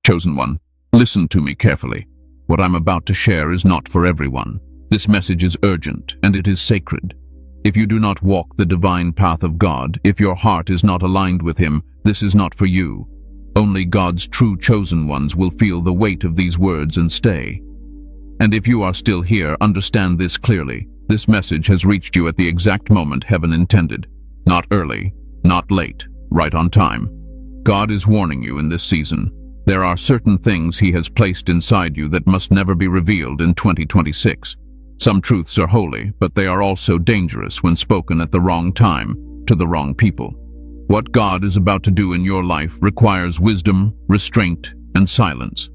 Chosen one, listen to me carefully. What I'm about to share is not for everyone. This message is urgent, and it is sacred. If you do not walk the divine path of God, if your heart is not aligned with Him, this is not for you. Only God's true chosen ones will feel the weight of these words and stay. And if you are still here, understand this clearly. This message has reached you at the exact moment heaven intended. Not early, not late, right on time. God is warning you in this season. There are certain things He has placed inside you that must never be revealed in 2026. Some truths are holy, but they are also dangerous when spoken at the wrong time, to the wrong people. What God is about to do in your life requires wisdom, restraint, and silence.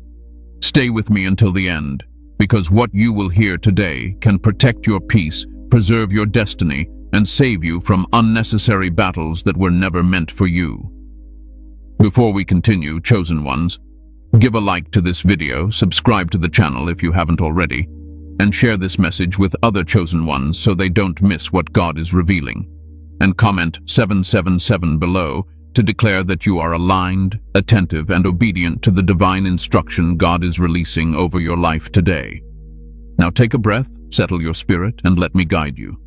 Stay with me until the end, because what you will hear today can protect your peace, preserve your destiny, and save you from unnecessary battles that were never meant for you. Before we continue, chosen ones, give a like to this video, subscribe to the channel if you haven't already, and share this message with other chosen ones so they don't miss what God is revealing. And comment 777 below to declare that you are aligned, attentive, and obedient to the divine instruction God is releasing over your life today. Now take a breath, settle your spirit, and let me guide you.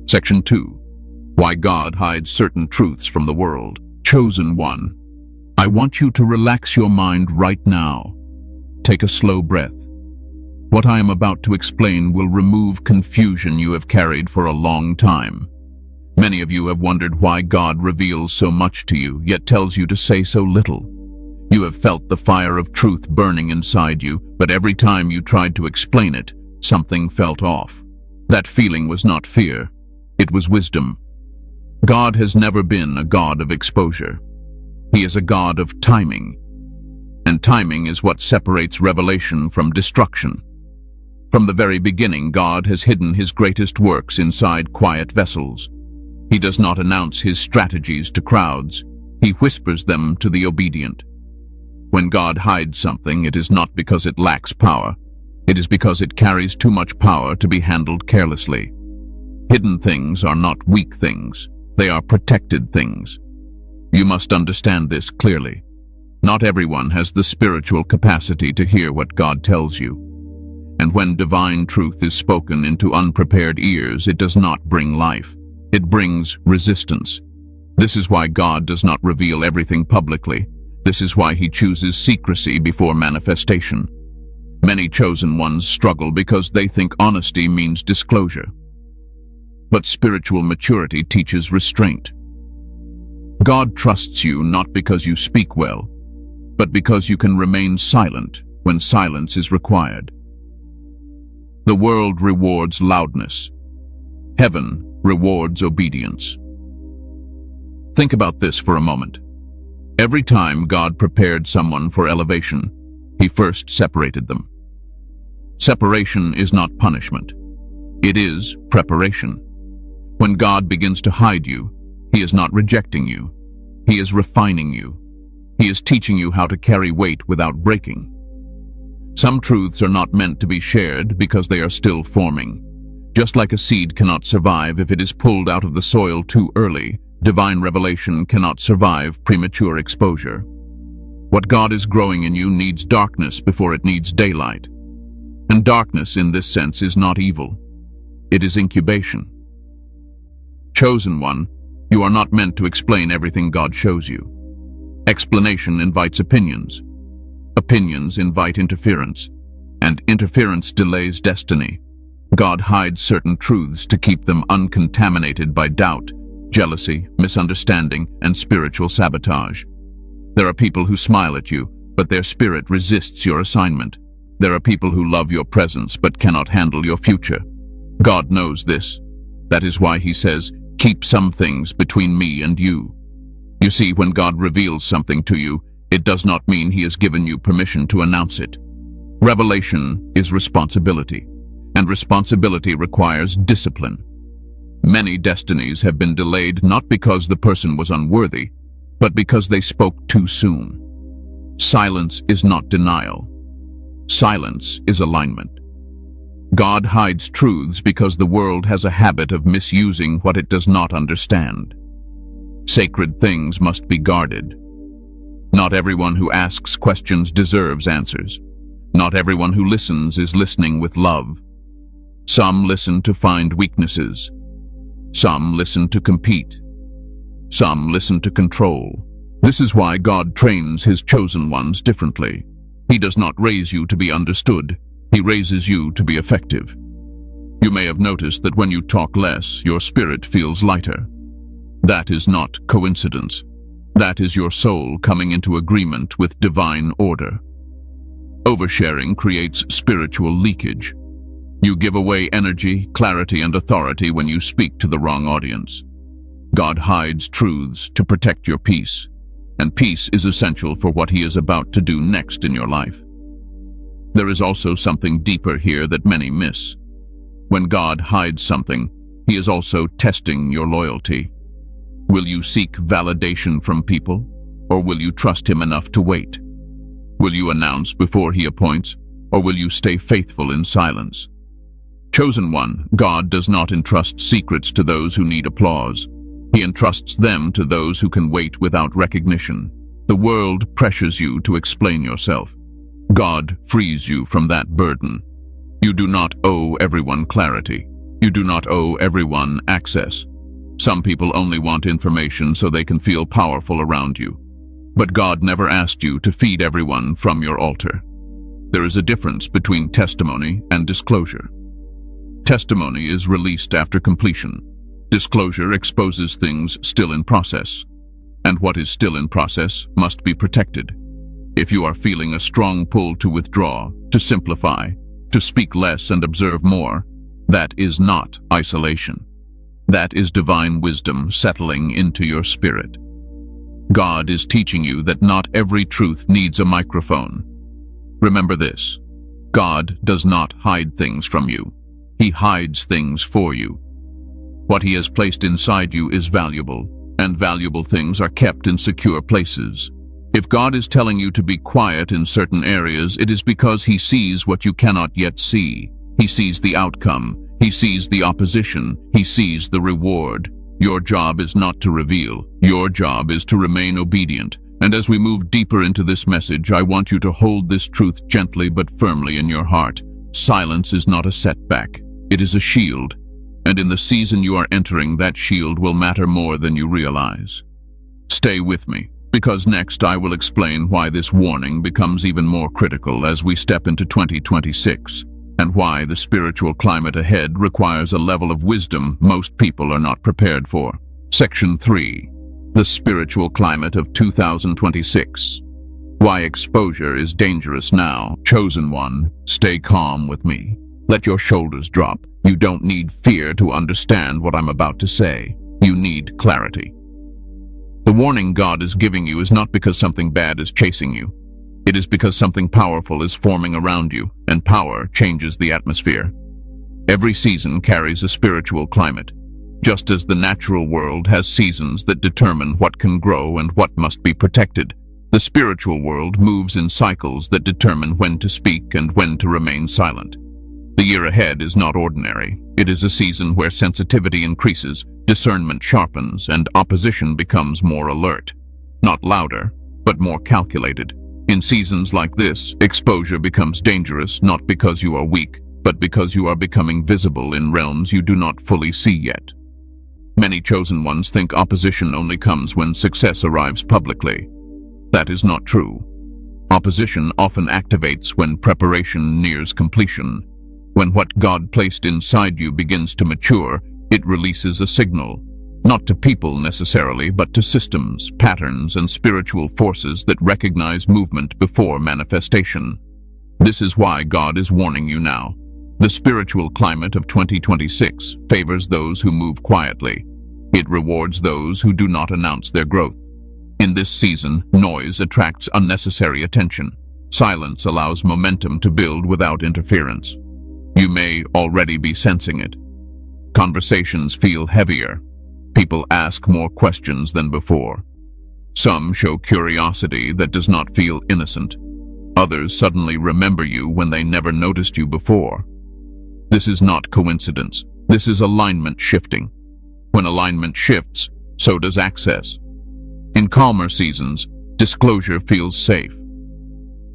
Section 2. Why God hides certain truths from the world. Chosen one, I want you to relax your mind right now. Take a slow breath. What I am about to explain will remove confusion you have carried for a long time. Many of you have wondered why God reveals so much to you, yet tells you to say so little. You have felt the fire of truth burning inside you, but every time you tried to explain it, something felt off. That feeling was not fear. It was wisdom. God has never been a God of exposure. He is a God of timing. And timing is what separates revelation from destruction. From the very beginning, God has hidden His greatest works inside quiet vessels. He does not announce His strategies to crowds. He whispers them to the obedient. When God hides something, it is not because it lacks power. It is because it carries too much power to be handled carelessly. Hidden things are not weak things. They are protected things. You must understand this clearly. Not everyone has the spiritual capacity to hear what God tells you. And when divine truth is spoken into unprepared ears, it does not bring life. It brings resistance. This is why God does not reveal everything publicly. This is why He chooses secrecy before manifestation. Many chosen ones struggle because they think honesty means disclosure. But spiritual maturity teaches restraint. God trusts you not because you speak well, but because you can remain silent when silence is required. The world rewards loudness. Heaven rewards obedience. Think about this for a moment. Every time God prepared someone for elevation, He first separated them. Separation is not punishment. It is preparation. When God begins to hide you, He is not rejecting you. He is refining you. He is teaching you how to carry weight without breaking. Some truths are not meant to be shared because they are still forming. Just like a seed cannot survive if it is pulled out of the soil too early, divine revelation cannot survive premature exposure. What God is growing in you needs darkness before it needs daylight. And darkness in this sense is not evil. It is incubation. Chosen one, you are not meant to explain everything God shows you. Explanation invites opinions. Opinions invite interference, and interference delays destiny. God hides certain truths to keep them uncontaminated by doubt, jealousy, misunderstanding, and spiritual sabotage. There are people who smile at you, but their spirit resists your assignment. There are people who love your presence but cannot handle your future. God knows this. That is why He says, "Keep some things between me and you." You see, when God reveals something to you, it does not mean He has given you permission to announce it. Revelation is responsibility, and responsibility requires discipline. Many destinies have been delayed not because the person was unworthy, but because they spoke too soon. Silence is not denial. Silence is alignment. God hides truths because the world has a habit of misusing what it does not understand. Sacred things must be guarded. Not everyone who asks questions deserves answers. Not everyone who listens is listening with love. Some listen to find weaknesses. Some listen to compete. Some listen to control. This is why God trains his chosen ones differently. He does not raise you to be understood. He raises you to be effective. You may have noticed that when you talk less, your spirit feels lighter. That is not coincidence. That is your soul coming into agreement with divine order. Oversharing creates spiritual leakage. You give away energy, clarity, and authority when you speak to the wrong audience. God hides truths to protect your peace, and peace is essential for what he is about to do next in your life. There is also something deeper here that many miss. When God hides something, he is also testing your loyalty. Will you seek validation from people, or will you trust him enough to wait? Will you announce before he appoints, or will you stay faithful in silence? Chosen one, God does not entrust secrets to those who need applause. He entrusts them to those who can wait without recognition. The world pressures you to explain yourself. God frees you from that burden. You do not owe everyone clarity. You do not owe everyone access. Some people only want information so they can feel powerful around you. But God never asked you to feed everyone from your altar. There is a difference between testimony and disclosure. Testimony is released after completion. Disclosure exposes things still in process. And what is still in process must be protected. If you are feeling a strong pull to withdraw, to simplify, to speak less and observe more, that is not isolation. That is divine wisdom settling into your spirit. God is teaching you that not every truth needs a microphone. Remember this: God does not hide things from you. He hides things for you. What he has placed inside you is valuable, and valuable things are kept in secure places. If God is telling you to be quiet in certain areas, it is because he sees what you cannot yet see. He sees the outcome. He sees the opposition. He sees the reward. Your job is not to reveal. Your job is to remain obedient. And as we move deeper into this message, I want you to hold this truth gently but firmly in your heart. Silence is not a setback. It is a shield. And in the season you are entering, that shield will matter more than you realize. Stay with me, because next I will explain why this warning becomes even more critical as we step into 2026, and why the spiritual climate ahead requires a level of wisdom most people are not prepared for. Section 3. The spiritual climate of 2026. Why exposure is dangerous now. Chosen one, stay calm with me. Let your shoulders drop. You don't need fear to understand what I'm about to say. You need clarity. The warning God is giving you is not because something bad is chasing you. It is because something powerful is forming around you, and power changes the atmosphere. Every season carries a spiritual climate, just as the natural world has seasons that determine what can grow and what must be protected. The spiritual world moves in cycles that determine when to speak and when to remain silent. The year ahead is not ordinary. It is a season where sensitivity increases, discernment sharpens, and opposition becomes more alert. Not louder, but more calculated. In seasons like this, exposure becomes dangerous not because you are weak, but because you are becoming visible in realms you do not fully see yet. Many chosen ones think opposition only comes when success arrives publicly. That is not true. Opposition often activates when preparation nears completion. When what God placed inside you begins to mature, it releases a signal, not to people necessarily, but to systems, patterns, and spiritual forces that recognize movement before manifestation. This is why God is warning you now. The spiritual climate of 2026 favors those who move quietly. It rewards those who do not announce their growth. In this season, noise attracts unnecessary attention. Silence allows momentum to build without interference. You may already be sensing it. Conversations feel heavier. People ask more questions than before. Some show curiosity that does not feel innocent. Others suddenly remember you when they never noticed you before. This is not coincidence. This is alignment shifting. When alignment shifts, so does access. In calmer seasons, disclosure feels safe.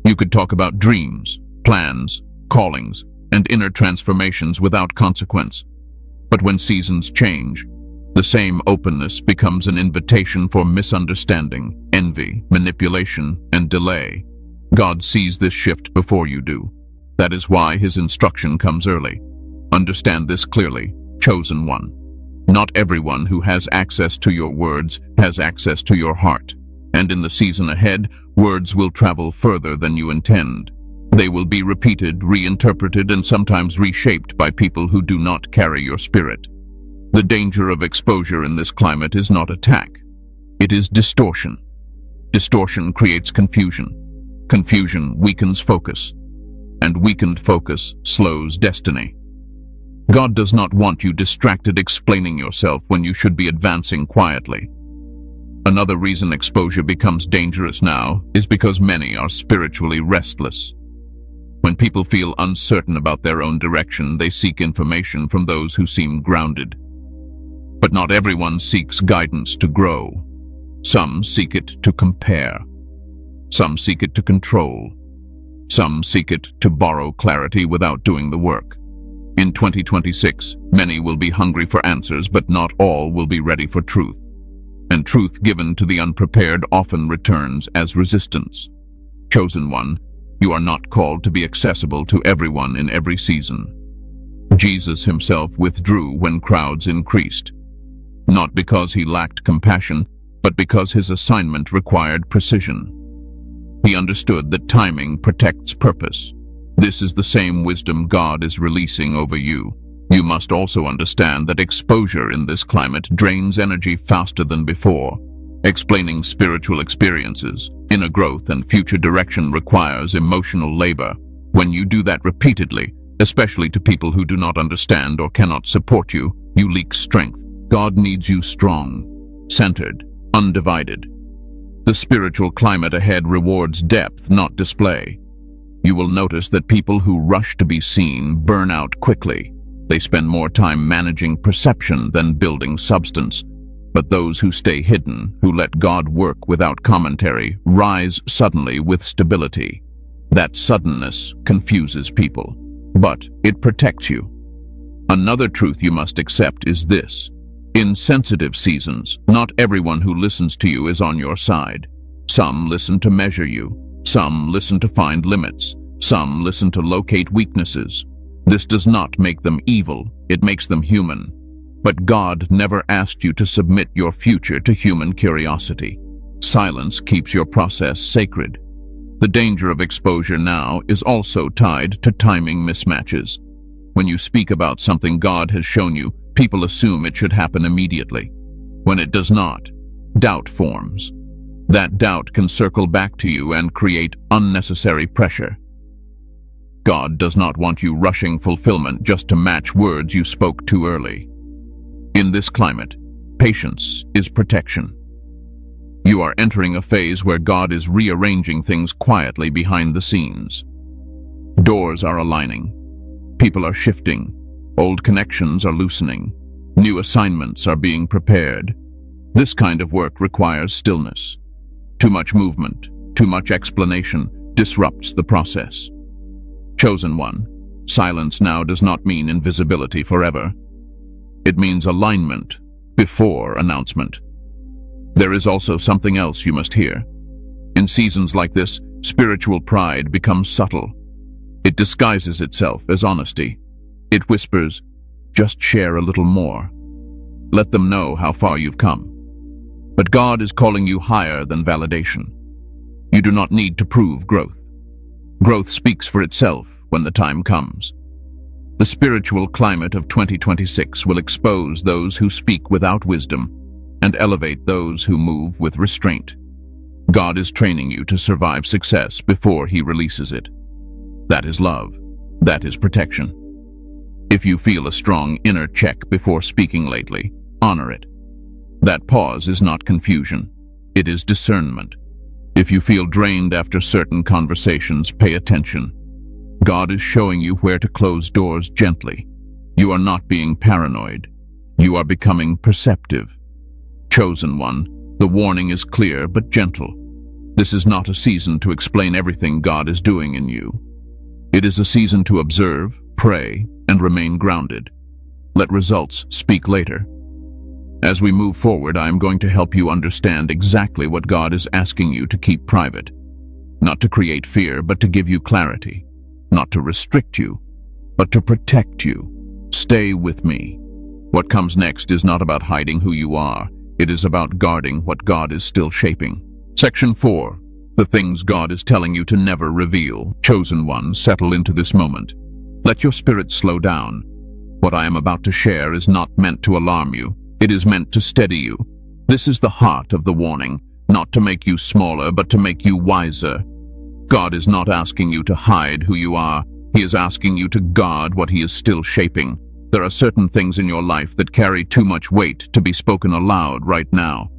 You could talk about dreams, plans, callings, and inner transformations without consequence. But when seasons change, the same openness becomes an invitation for misunderstanding, envy, manipulation, and delay. God sees this shift before you do. That is why his instruction comes early. Understand this clearly, chosen one. Not everyone who has access to your words has access to your heart. And in the season ahead, words will travel further than you intend. They will be repeated, reinterpreted, and sometimes reshaped by people who do not carry your spirit. The danger of exposure in this climate is not attack. It is distortion. Distortion creates confusion. Confusion weakens focus. And weakened focus slows destiny. God does not want you distracted explaining yourself when you should be advancing quietly. Another reason exposure becomes dangerous now is because many are spiritually restless. When people feel uncertain about their own direction, they seek information from those who seem grounded. But not everyone seeks guidance to grow. Some seek it to compare. Some seek it to control. Some seek it to borrow clarity without doing the work. In 2026, many will be hungry for answers, but not all will be ready for truth. And truth given to the unprepared often returns as resistance. Chosen one, you are not called to be accessible to everyone in every season. Jesus himself withdrew when crowds increased, not because he lacked compassion, but because his assignment required precision. He understood that timing protects purpose. This is the same wisdom God is releasing over you. You must also understand that exposure in this climate drains energy faster than before. Explaining spiritual experiences, inner growth, and future direction requires emotional labor. When you do that repeatedly, especially to people who do not understand or cannot support you, you leak strength. God needs you strong, centered, undivided. The spiritual climate ahead rewards depth, not display. You will notice that people who rush to be seen burn out quickly. They spend more time managing perception than building substance. But those who stay hidden, who let God work without commentary, rise suddenly with stability. That suddenness confuses people, but it protects you. Another truth you must accept is this. In sensitive seasons, not everyone who listens to you is on your side. Some listen to measure you. Some listen to find limits. Some listen to locate weaknesses. This does not make them evil, it makes them human. But God never asked you to submit your future to human curiosity. Silence keeps your process sacred. The danger of exposure now is also tied to timing mismatches. When you speak about something God has shown you, people assume it should happen immediately. When it does not, doubt forms. That doubt can circle back to you and create unnecessary pressure. God does not want you rushing fulfillment just to match words you spoke too early. In this climate, patience is protection. You are entering a phase where God is rearranging things quietly behind the scenes. Doors are aligning. People are shifting. Old connections are loosening. New assignments are being prepared. This kind of work requires stillness. Too much movement, too much explanation disrupts the process. Chosen one, silence now does not mean invisibility forever. It means alignment before announcement. There is also something else you must hear. In seasons like this, spiritual pride becomes subtle. It disguises itself as honesty. It whispers, just share a little more. Let them know how far you've come. But God is calling you higher than validation. You do not need to prove growth. Growth speaks for itself when the time comes. The spiritual climate of 2026 will expose those who speak without wisdom and elevate those who move with restraint. God is training you to survive success before he releases it. That is love. That is protection. If you feel a strong inner check before speaking lately, honor it. That pause is not confusion. It is discernment. If you feel drained after certain conversations, pay attention. God is showing you where to close doors gently. You are not being paranoid. You are becoming perceptive. Chosen one, the warning is clear but gentle. This is not a season to explain everything God is doing in you. It is a season to observe, pray, and remain grounded. Let results speak later. As we move forward, I am going to help you understand exactly what God is asking you to keep private. Not to create fear, but to give you clarity. Not to restrict you, but to protect you. Stay with me. What comes next is not about hiding who you are. It is about guarding what God is still shaping. Section 4. The things God is telling you to never reveal. Chosen one, settle into this moment. Let your spirit slow down. What I am about to share is not meant to alarm you. It is meant to steady you. This is the heart of the warning, not to make you smaller, but to make you wiser. God is not asking you to hide who you are. He is asking you to guard what He is still shaping. There are certain things in your life that carry too much weight to be spoken aloud right now.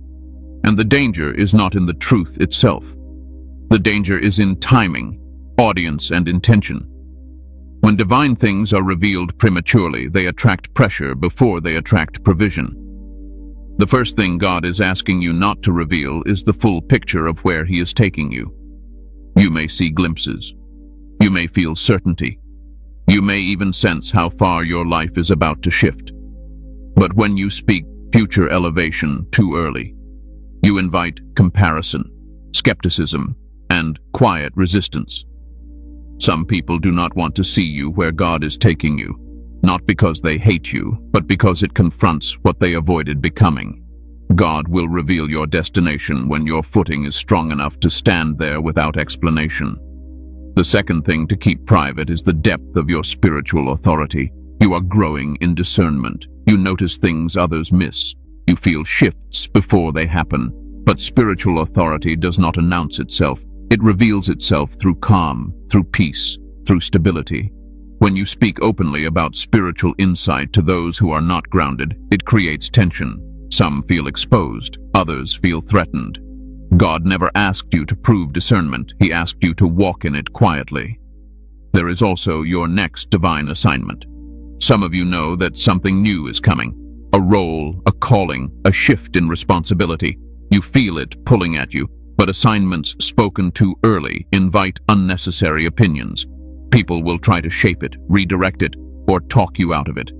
And the danger is not in the truth itself. The danger is in timing, audience, and intention. When divine things are revealed prematurely, they attract pressure before they attract provision. The first thing God is asking you not to reveal is the full picture of where He is taking you. You may see glimpses. You may feel certainty. You may even sense how far your life is about to shift. But when you speak future elevation too early, you invite comparison, skepticism, and quiet resistance. Some people do not want to see you where God is taking you, not because they hate you, but because it confronts what they avoided becoming. God will reveal your destination when your footing is strong enough to stand there without explanation. The second thing to keep private is the depth of your spiritual authority. You are growing in discernment. You notice things others miss. You feel shifts before they happen. But spiritual authority does not announce itself. It reveals itself through calm, through peace, through stability. When you speak openly about spiritual insight to those who are not grounded, it creates tension. Some feel exposed, others feel threatened. God never asked you to prove discernment. He asked you to walk in it quietly. There is also your next divine assignment. Some of you know that something new is coming. A role, a calling, a shift in responsibility. You feel it pulling at you, but assignments spoken too early invite unnecessary opinions. People will try to shape it, redirect it, or talk you out of it.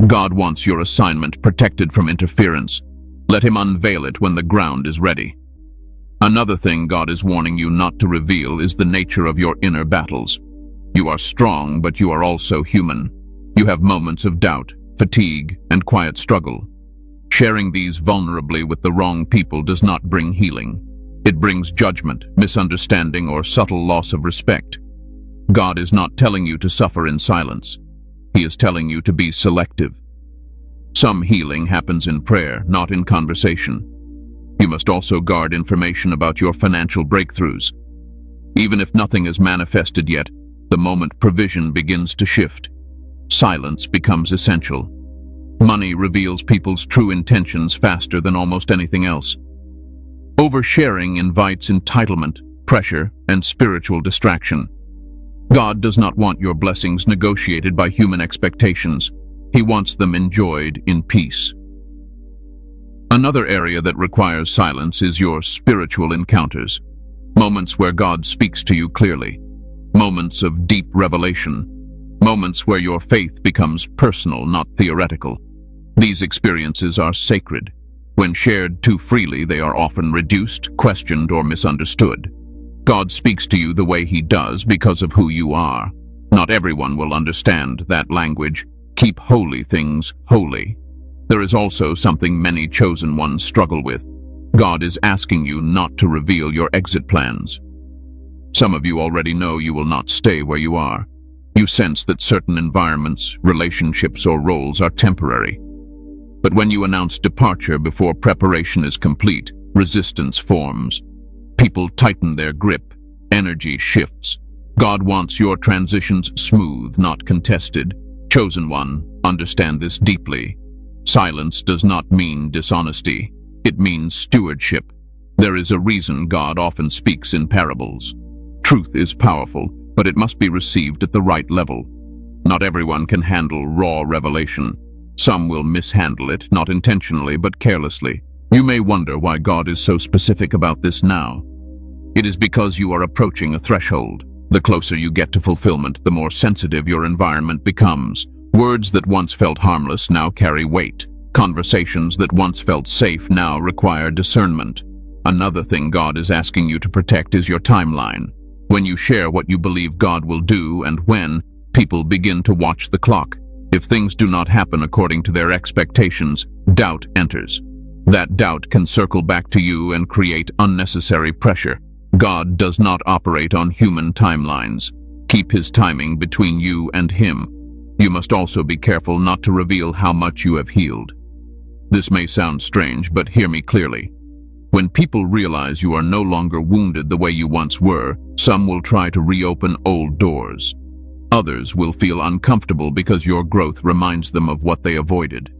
God wants your assignment protected from interference. Let Him unveil it when the ground is ready. Another thing God is warning you not to reveal is the nature of your inner battles. You are strong, but you are also human. You have moments of doubt, fatigue, and quiet struggle. Sharing these vulnerably with the wrong people does not bring healing. It brings judgment, misunderstanding, or subtle loss of respect. God is not telling you to suffer in silence. He is telling you to be selective. Some healing happens in prayer, not in conversation. You must also guard information about your financial breakthroughs. Even if nothing is manifested yet, the moment provision begins to shift, silence becomes essential. Money reveals people's true intentions faster than almost anything else. Oversharing invites entitlement, pressure, and spiritual distraction. God does not want your blessings negotiated by human expectations. He wants them enjoyed in peace. Another area that requires silence is your spiritual encounters. Moments where God speaks to you clearly. Moments of deep revelation. Moments where your faith becomes personal, not theoretical. These experiences are sacred. When shared too freely, they are often reduced, questioned, or misunderstood. God speaks to you the way He does because of who you are. Not everyone will understand that language. Keep holy things holy. There is also something many chosen ones struggle with. God is asking you not to reveal your exit plans. Some of you already know you will not stay where you are. You sense that certain environments, relationships, or roles are temporary. But when you announce departure before preparation is complete, resistance forms. People tighten their grip. Energy shifts. God wants your transitions smooth, not contested. Chosen one, understand this deeply. Silence does not mean dishonesty. It means stewardship. There is a reason God often speaks in parables. Truth is powerful, but it must be received at the right level. Not everyone can handle raw revelation. Some will mishandle it, not intentionally, but carelessly. You may wonder why God is so specific about this now. It is because you are approaching a threshold. The closer you get to fulfillment, the more sensitive your environment becomes. Words that once felt harmless now carry weight. Conversations that once felt safe now require discernment. Another thing God is asking you to protect is your timeline. When you share what you believe God will do and when, people begin to watch the clock. If things do not happen according to their expectations, doubt enters. That doubt can circle back to you and create unnecessary pressure. God does not operate on human timelines. Keep his timing between you and him. You must also be careful not to reveal how much you have healed. This may sound strange, but hear me clearly. When people realize you are no longer wounded the way you once were, some will try to reopen old doors. Others will feel uncomfortable because your growth reminds them of what they avoided.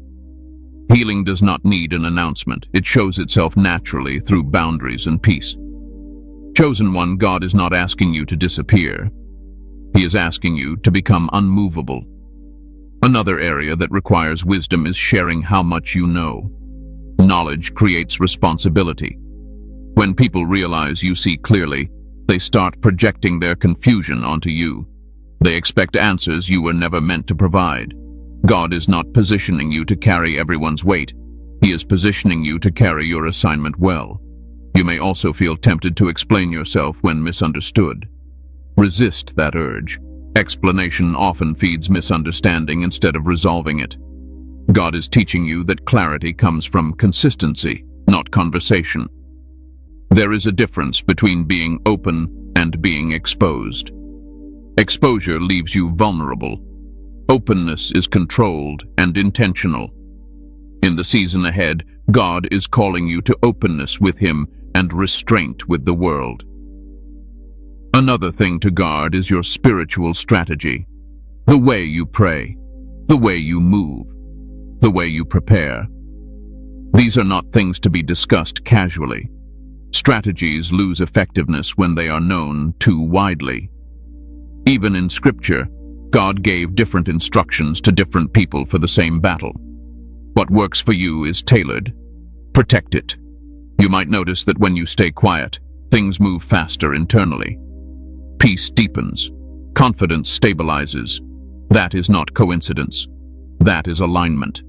Healing does not need an announcement. It shows itself naturally through boundaries and peace. Chosen one, God is not asking you to disappear. He is asking you to become unmovable. Another area that requires wisdom is sharing how much you know. Knowledge creates responsibility. When people realize you see clearly, they start projecting their confusion onto you. They expect answers you were never meant to provide. God is not positioning you to carry everyone's weight. He is positioning you to carry your assignment well. You may also feel tempted to explain yourself when misunderstood. Resist that urge. Explanation often feeds misunderstanding instead of resolving it. God is teaching you that clarity comes from consistency, not conversation. There is a difference between being open and being exposed. Exposure leaves you vulnerable. Openness is controlled and intentional. In the season ahead, God is calling you to openness with him and restraint with the world. Another thing to guard is your spiritual strategy. The way you pray, the way you move, the way you prepare. These are not things to be discussed casually. Strategies lose effectiveness when they are known too widely. Even in Scripture, God gave different instructions to different people for the same battle. What works for you is tailored. Protect it. You might notice that when you stay quiet, things move faster internally. Peace deepens. Confidence stabilizes. That is not coincidence. That is alignment.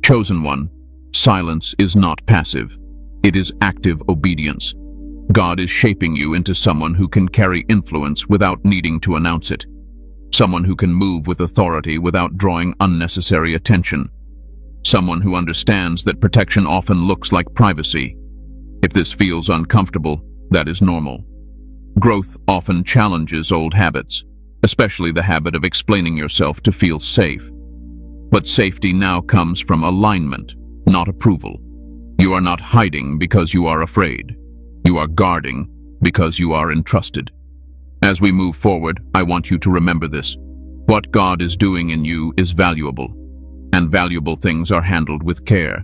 Chosen one, silence is not passive. It is active obedience. God is shaping you into someone who can carry influence without needing to announce it. Someone who can move with authority without drawing unnecessary attention. Someone who understands that protection often looks like privacy. If this feels uncomfortable, that is normal. Growth often challenges old habits, especially the habit of explaining yourself to feel safe. But safety now comes from alignment, not approval. You are not hiding because you are afraid. You are guarding because you are entrusted. As we move forward, I want you to remember this. What God is doing in you is valuable, and valuable things are handled with care.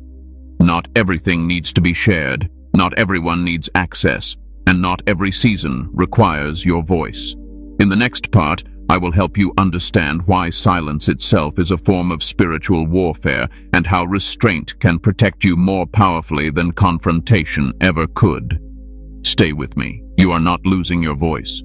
Not everything needs to be shared, not everyone needs access, and not every season requires your voice. In the next part, I will help you understand why silence itself is a form of spiritual warfare and how restraint can protect you more powerfully than confrontation ever could. Stay with me. You are not losing your voice.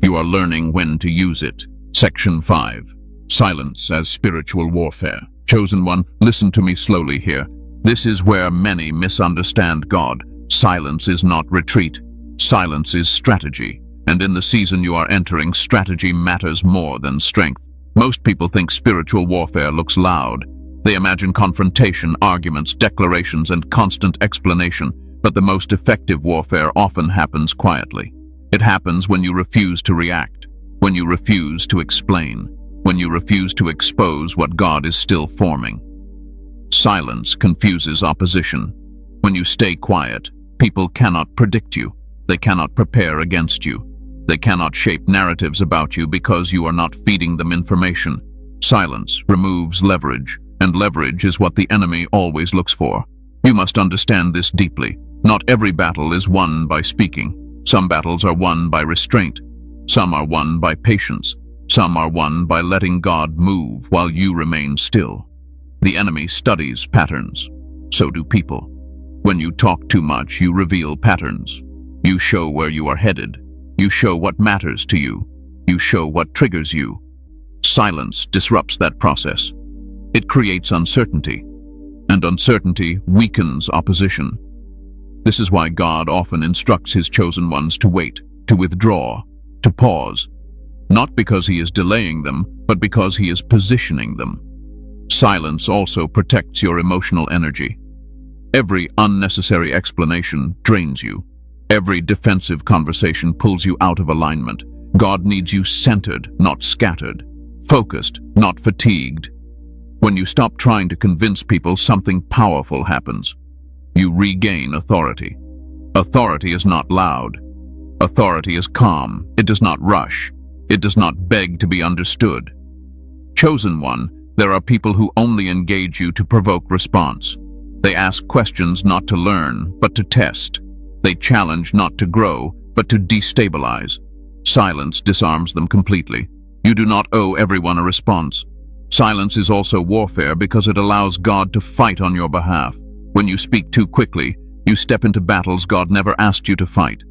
You are learning when to use it. Section 5. Silence as spiritual warfare. Chosen one, listen to me slowly here. This is where many misunderstand God. Silence is not retreat. Silence is strategy. And in the season you are entering, strategy matters more than strength. Most people think spiritual warfare looks loud. They imagine confrontation, arguments, declarations, and constant explanation. But the most effective warfare often happens quietly. It happens when you refuse to react, when you refuse to explain, when you refuse to expose what God is still forming. Silence confuses opposition. When you stay quiet, people cannot predict you. They cannot prepare against you. They cannot shape narratives about you because you are not feeding them information. Silence removes leverage, and leverage is what the enemy always looks for. You must understand this deeply. Not every battle is won by speaking. Some battles are won by restraint. Some are won by patience. Some are won by letting God move while you remain still. The enemy studies patterns. So do people. When you talk too much, you reveal patterns. You show where you are headed. You show what matters to you. You show what triggers you. Silence disrupts that process. It creates uncertainty, and uncertainty weakens opposition. This is why God often instructs his chosen ones to wait, to withdraw, to pause, not because he is delaying them, but because he is positioning them. Silence also protects your emotional energy. Every unnecessary explanation drains you. Every defensive conversation pulls you out of alignment. God needs you centered, not scattered, focused, not fatigued. When you stop trying to convince people, something powerful happens. You regain authority. Authority is not loud. Authority is calm. It does not rush. It does not beg to be understood. Chosen one, there are people who only engage you to provoke response. They ask questions not to learn, but to test. They challenge not to grow, but to destabilize. Silence disarms them completely. You do not owe everyone a response. Silence is also warfare because it allows God to fight on your behalf. When you speak too quickly, you step into battles God never asked you to fight.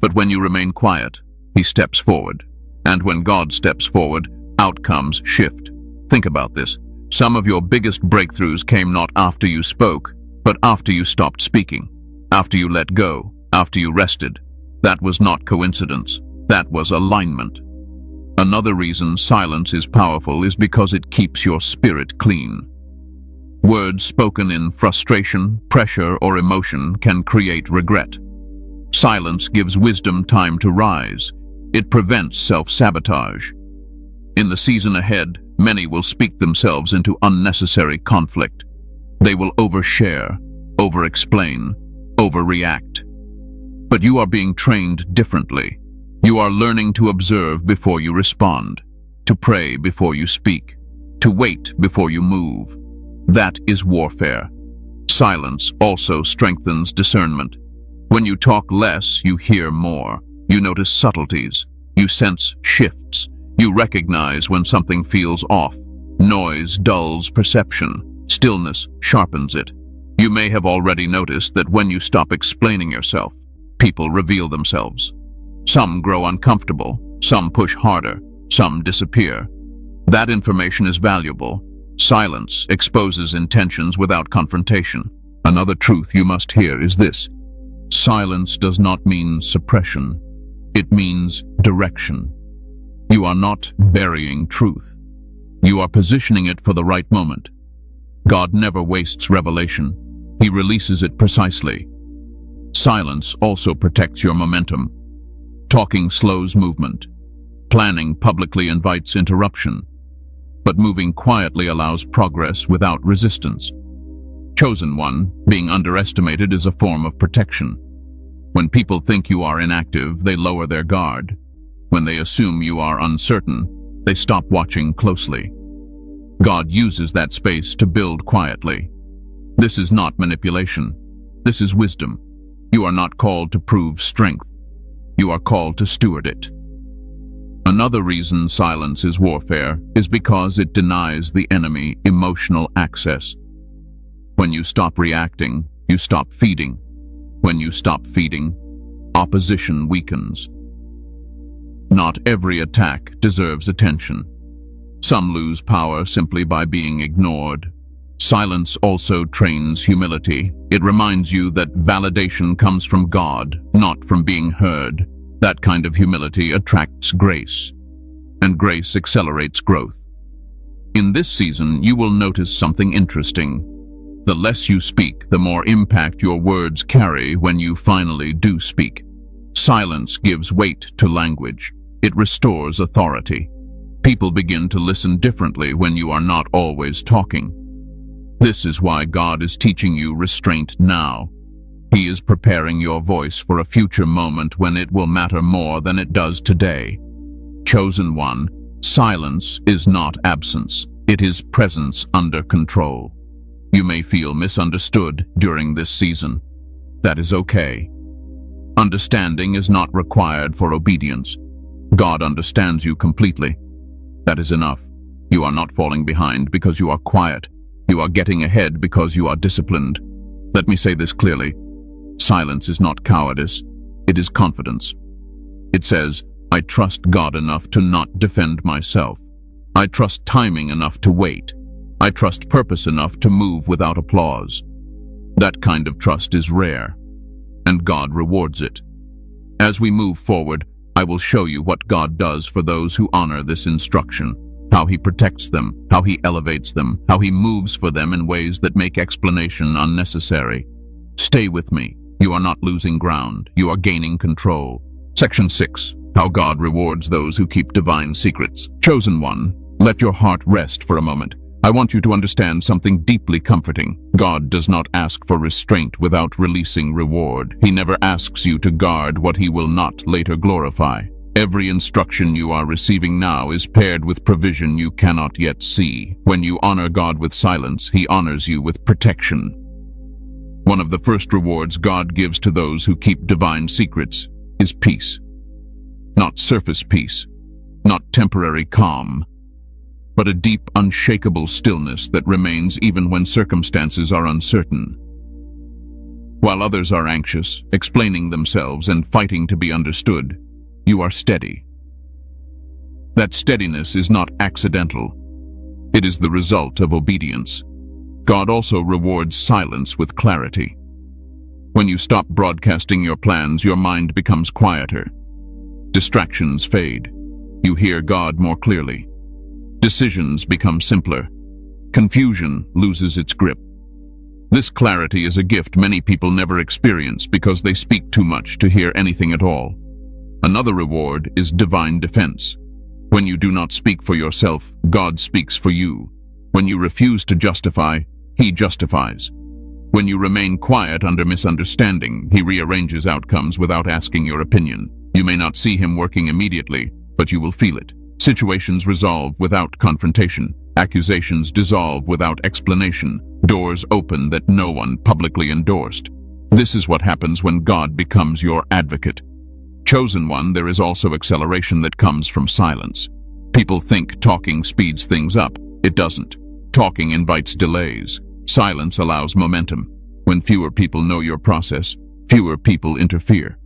But when you remain quiet, he steps forward. And when God steps forward, outcomes shift. Think about this. Some of your biggest breakthroughs came not after you spoke, but after you stopped speaking, after you let go, after you rested. That was not coincidence. That was alignment. Another reason silence is powerful is because it keeps your spirit clean. Words spoken in frustration, pressure, or emotion can create regret. Silence gives wisdom time to rise. It prevents self-sabotage. In the season ahead, many will speak themselves into unnecessary conflict. They will overshare, over-explain, overreact. But you are being trained differently. You are learning to observe before you respond, to pray before you speak, to wait before you move. That is warfare. Silence also strengthens discernment. When you talk less, you hear more. You notice subtleties. You sense shifts. You recognize when something feels off. Noise dulls perception. Stillness sharpens it. You may have already noticed that when you stop explaining yourself, people reveal themselves. Some grow uncomfortable, some push harder, some disappear. That information is valuable. Silence exposes intentions without confrontation. Another truth you must hear is this. Silence does not mean suppression. It means direction. You are not burying truth. You are positioning it for the right moment. God never wastes revelation. He releases it precisely. Silence also protects your momentum. Talking slows movement. Planning publicly invites interruption. But moving quietly allows progress without resistance. Chosen one, being underestimated is a form of protection. When people think you are inactive, they lower their guard. When they assume you are uncertain, they stop watching closely. God uses that space to build quietly. This is not manipulation. This is wisdom. You are not called to prove strength. You are called to steward it. Another reason silence is warfare is because it denies the enemy emotional access. When you stop reacting, you stop feeding. When you stop feeding, opposition weakens. Not every attack deserves attention. Some lose power simply by being ignored. Silence also trains humility. It reminds you that validation comes from God, not from being heard. That kind of humility attracts grace, and grace accelerates growth. In this season, you will notice something interesting. The less you speak, the more impact your words carry when you finally do speak. Silence gives weight to language. It restores authority. People begin to listen differently when you are not always talking. This is why God is teaching you restraint now. He is preparing your voice for a future moment when it will matter more than it does today. Chosen one, silence is not absence. It is presence under control. You may feel misunderstood during this season. That is okay. Understanding is not required for obedience. God understands you completely. That is enough. You are not falling behind because you are quiet. You are getting ahead because you are disciplined. Let me say this clearly. Silence is not cowardice. It is confidence. It says, I trust God enough to not defend myself. I trust timing enough to wait. I trust purpose enough to move without applause. That kind of trust is rare, and God rewards it. As we move forward, I will show you what God does for those who honor this instruction, how He protects them, how He elevates them, how He moves for them in ways that make explanation unnecessary. Stay with me. You are not losing ground. You are gaining control. Section 6. How God rewards those who keep divine secrets. Chosen one, let your heart rest for a moment. I want you to understand something deeply comforting. God does not ask for restraint without releasing reward. He never asks you to guard what He will not later glorify. Every instruction you are receiving now is paired with provision you cannot yet see. When you honor God with silence, He honors you with protection. One of the first rewards God gives to those who keep divine secrets is peace. Not surface peace, not temporary calm, but a deep, unshakable stillness that remains even when circumstances are uncertain. While others are anxious, explaining themselves and fighting to be understood, you are steady. That steadiness is not accidental. It is the result of obedience. God also rewards silence with clarity. When you stop broadcasting your plans, your mind becomes quieter. Distractions fade. You hear God more clearly. Decisions become simpler. Confusion loses its grip. This clarity is a gift many people never experience because they speak too much to hear anything at all. Another reward is divine defense. When you do not speak for yourself, God speaks for you. When you refuse to justify, He justifies. When you remain quiet under misunderstanding, He rearranges outcomes without asking your opinion. You may not see Him working immediately, but you will feel it. Situations resolve without confrontation. Accusations dissolve without explanation. Doors open that no one publicly endorsed. This is what happens when God becomes your advocate. Chosen one, there is also acceleration that comes from silence. People think talking speeds things up. It doesn't. Talking invites delays. Silence allows momentum. When fewer people know your process, fewer people interfere.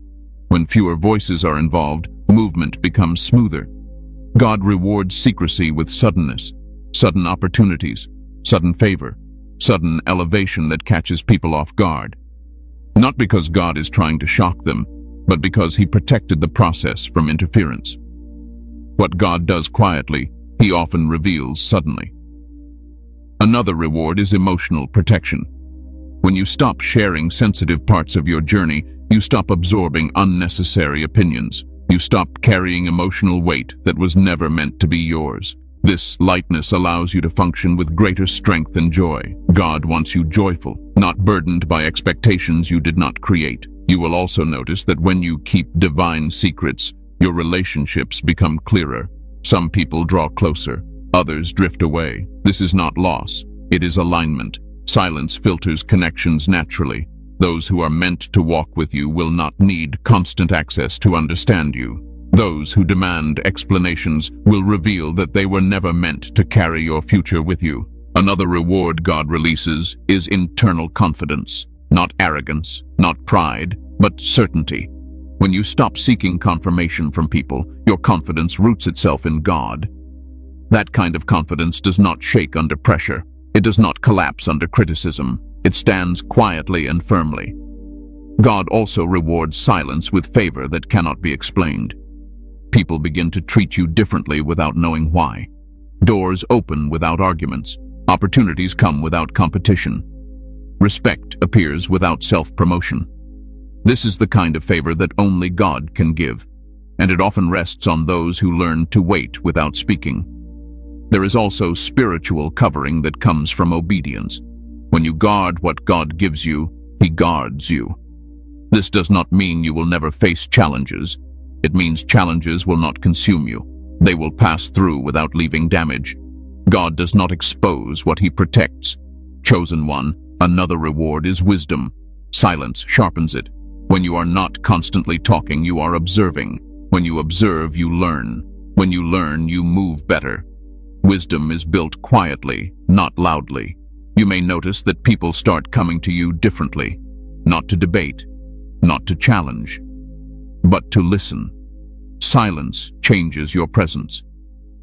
When fewer voices are involved, movement becomes smoother. God rewards secrecy with suddenness, sudden opportunities, sudden favor, sudden elevation that catches people off guard. Not because God is trying to shock them, but because He protected the process from interference. What God does quietly, He often reveals suddenly. Another reward is emotional protection. When you stop sharing sensitive parts of your journey, you stop absorbing unnecessary opinions. You stop carrying emotional weight that was never meant to be yours. This lightness allows you to function with greater strength and joy. God wants you joyful, not burdened by expectations you did not create. You will also notice that when you keep divine secrets, your relationships become clearer. Some people draw closer, others drift away. This is not loss, it is alignment. Silence filters connections naturally. Those who are meant to walk with you will not need constant access to understand you. Those who demand explanations will reveal that they were never meant to carry your future with you. Another reward God releases is internal confidence. Not arrogance, not pride, but certainty. When you stop seeking confirmation from people, your confidence roots itself in God. That kind of confidence does not shake under pressure. It does not collapse under criticism. It stands quietly and firmly. God also rewards silence with favor that cannot be explained. People begin to treat you differently without knowing why. Doors open without arguments. Opportunities come without competition. Respect appears without self-promotion. This is the kind of favor that only God can give, and it often rests on those who learn to wait without speaking. There is also spiritual covering that comes from obedience. When you guard what God gives you, He guards you. This does not mean you will never face challenges. It means challenges will not consume you. They will pass through without leaving damage. God does not expose what He protects. Chosen one, another reward is wisdom. Silence sharpens it. When you are not constantly talking, you are observing. When you observe, you learn. When you learn, you move better. Wisdom is built quietly, not loudly. You may notice that people start coming to you differently, not to debate, not to challenge, but to listen. Silence changes your presence.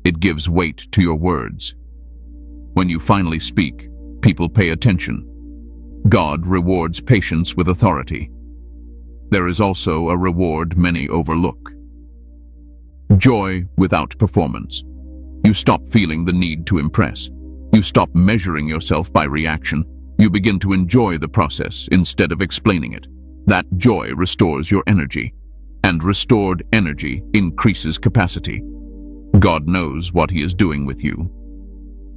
It gives weight to your words. When you finally speak, people pay attention. God rewards patience with authority. There is also a reward many overlook. Joy without performance. You stop feeling the need to impress. You stop measuring yourself by reaction. You begin to enjoy the process instead of explaining it. That joy restores your energy, and restored energy increases capacity. God knows what He is doing with you.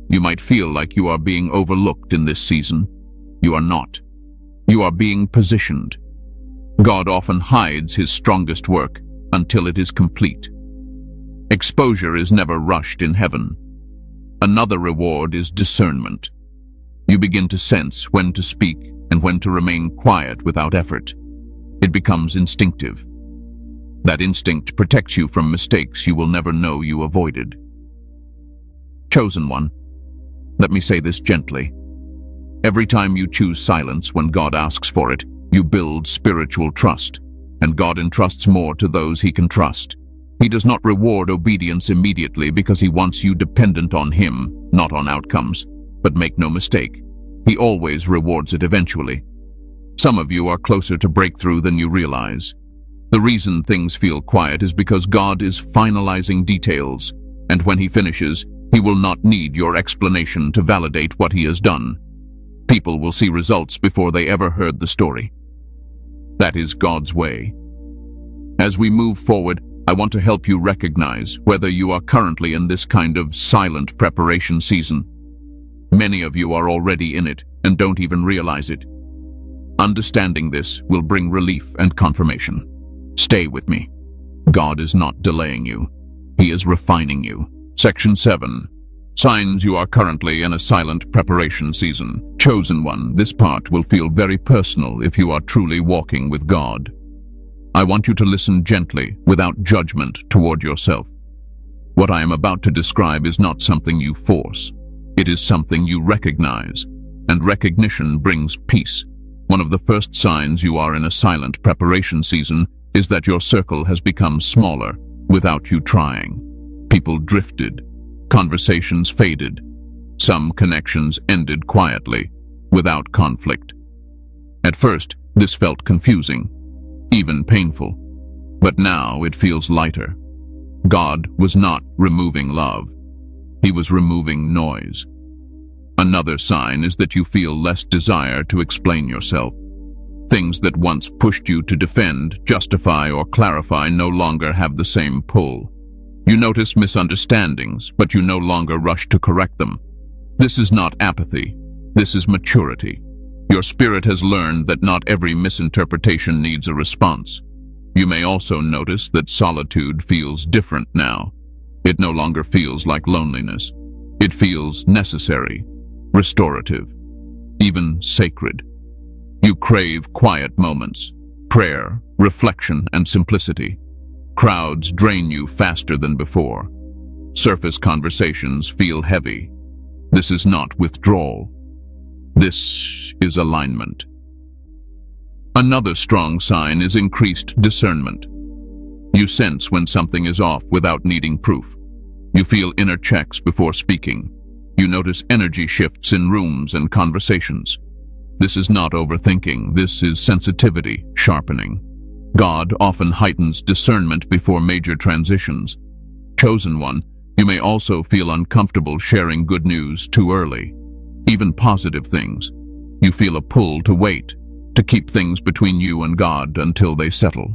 You might feel like you are being overlooked in this season. You are not. You are being positioned. God often hides His strongest work until it is complete. Exposure is never rushed in heaven. Another reward is discernment. You begin to sense when to speak and when to remain quiet without effort. It becomes instinctive. That instinct protects you from mistakes you will never know you avoided. Chosen one, let me say this gently. Every time you choose silence when God asks for it, you build spiritual trust, and God entrusts more to those He can trust. He does not reward obedience immediately because He wants you dependent on Him, not on outcomes. But make no mistake, He always rewards it eventually. Some of you are closer to breakthrough than you realize. The reason things feel quiet is because God is finalizing details, and when He finishes, He will not need your explanation to validate what He has done. People will see results before they ever heard the story. That is God's way. As we move forward, I want to help you recognize whether you are currently in this kind of silent preparation season. Many of you are already in it and don't even realize it. Understanding this will bring relief and confirmation. Stay with me. God is not delaying you. He is refining you. Section 7. Signs you are currently in a silent preparation season. Chosen one, this part will feel very personal if you are truly walking with God. I want you to listen gently, without judgment toward yourself. What I am about to describe is not something you force. It is something you recognize, and recognition brings peace. One of the first signs you are in a silent preparation season is that your circle has become smaller without you trying. People drifted. Conversations faded. Some connections ended quietly, without conflict. At first, this felt confusing, even painful. But now it feels lighter. God was not removing love. He was removing noise. Another sign is that you feel less desire to explain yourself. Things that once pushed you to defend, justify, or clarify no longer have the same pull. You notice misunderstandings, but you no longer rush to correct them. This is not apathy. This is maturity. Your spirit has learned that not every misinterpretation needs a response. You may also notice that solitude feels different now. It no longer feels like loneliness. It feels necessary, restorative, even sacred. You crave quiet moments, prayer, reflection, and simplicity. Crowds drain you faster than before. Surface conversations feel heavy. This is not withdrawal. This is alignment. Another strong sign is increased discernment. You sense when something is off without needing proof. You feel inner checks before speaking. You notice energy shifts in rooms and conversations. This is not overthinking. This is sensitivity sharpening. God often heightens discernment before major transitions. Chosen one, you may also feel uncomfortable sharing good news too early. Even positive things. You feel a pull to wait, to keep things between you and God until they settle.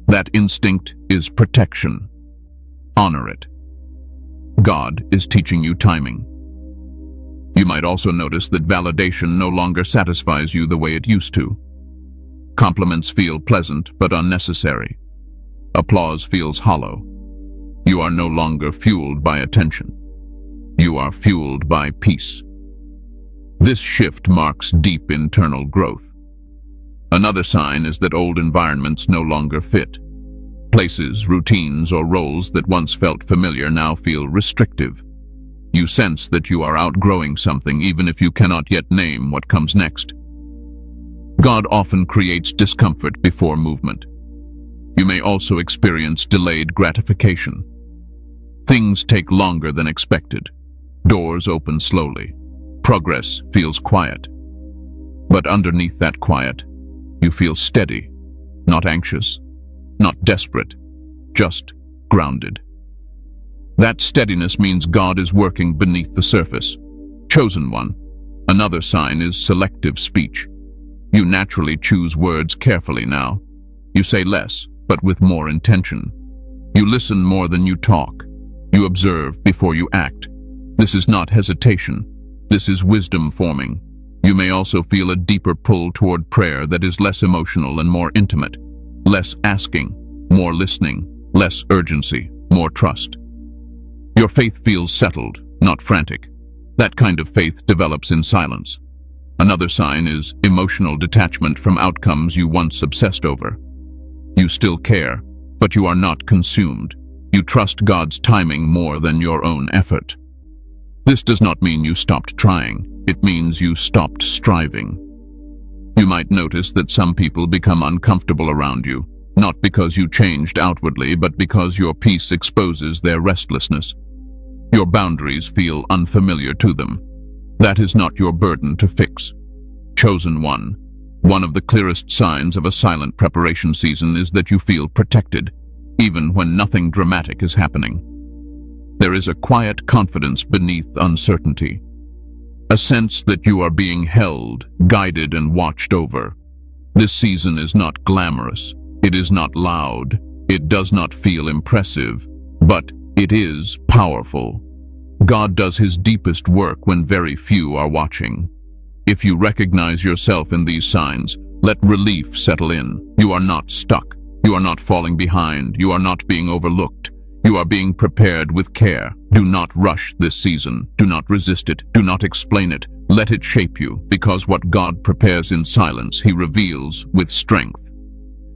That instinct is protection. Honor it. God is teaching you timing. You might also notice that validation no longer satisfies you the way it used to. Compliments feel pleasant but unnecessary. Applause feels hollow. You are no longer fueled by attention. You are fueled by peace. This shift marks deep internal growth. Another sign is that old environments no longer fit. Places, routines, or roles that once felt familiar now feel restrictive. You sense that you are outgrowing something even if you cannot yet name what comes next. God often creates discomfort before movement. You may also experience delayed gratification. Things take longer than expected. Doors open slowly. Progress feels quiet. But underneath that quiet, you feel steady, not anxious, not desperate, just grounded. That steadiness means God is working beneath the surface. Chosen one. Another sign is selective speech. You naturally choose words carefully now. You say less, but with more intention. You listen more than you talk. You observe before you act. This is not hesitation. This is wisdom forming. You may also feel a deeper pull toward prayer that is less emotional and more intimate. Less asking, more listening, less urgency, more trust. Your faith feels settled, not frantic. That kind of faith develops in silence. Another sign is emotional detachment from outcomes you once obsessed over. You still care, but you are not consumed. You trust God's timing more than your own effort. This does not mean you stopped trying. It means you stopped striving. You might notice that some people become uncomfortable around you, not because you changed outwardly, but because your peace exposes their restlessness. Your boundaries feel unfamiliar to them. That is not your burden to fix. Chosen one. One of the clearest signs of a silent preparation season is that you feel protected, even when nothing dramatic is happening. There is a quiet confidence beneath uncertainty. A sense that you are being held, guided, and watched over. This season is not glamorous. It is not loud. It does not feel impressive. But it is powerful. God does his deepest work when very few are watching. If you recognize yourself in these signs, let relief settle in. You are not stuck. You are not falling behind. You are not being overlooked. You are being prepared with care. Do not rush this season. Do not resist it. Do not explain it. Let it shape you, because what God prepares in silence, he reveals with strength.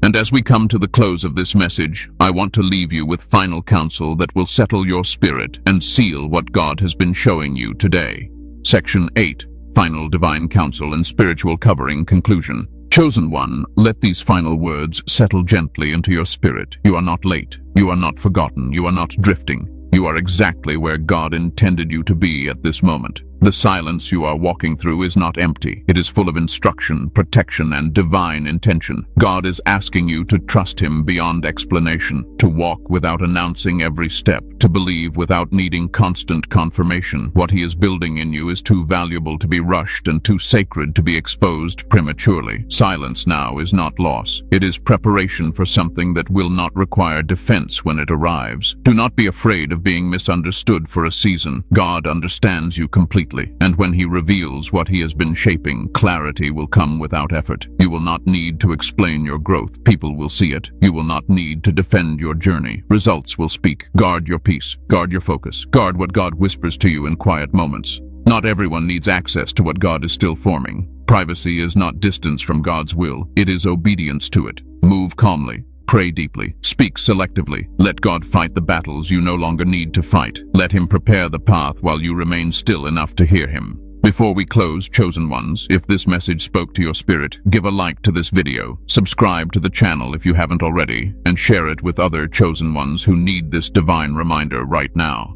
And as we come to the close of this message, I want to leave you with final counsel that will settle your spirit and seal what God has been showing you today. Section 8. Final Divine Counsel and Spiritual Covering Conclusion. Chosen one, let these final words settle gently into your spirit. You are not late. You are not forgotten. You are not drifting. You are exactly where God intended you to be at this moment. The silence you are walking through is not empty. It is full of instruction, protection, and divine intention. God is asking you to trust him beyond explanation, to walk without announcing every step, to believe without needing constant confirmation. What he is building in you is too valuable to be rushed and too sacred to be exposed prematurely. Silence now is not loss. It is preparation for something that will not require defense when it arrives. Do not be afraid of being misunderstood for a season. God understands you completely. And when he reveals what he has been shaping, clarity will come without effort. You will not need to explain your growth. People will see it. You will not need to defend your journey. Results will speak. Guard your peace. Guard your focus. Guard what God whispers to you in quiet moments. Not everyone needs access to what God is still forming. Privacy is not distance from God's will. It is obedience to it. Move calmly. Pray deeply. Speak selectively. Let God fight the battles you no longer need to fight. Let him prepare the path while you remain still enough to hear him. Before we close, chosen ones, if this message spoke to your spirit, give a like to this video, subscribe to the channel if you haven't already, and share it with other chosen ones who need this divine reminder right now.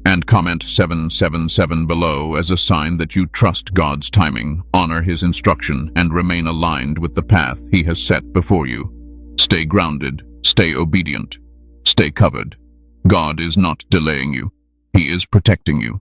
And comment 777 below as a sign that you trust God's timing, honor his instruction, and remain aligned with the path he has set before you. Stay grounded, stay obedient, stay covered. God is not delaying you. He is protecting you.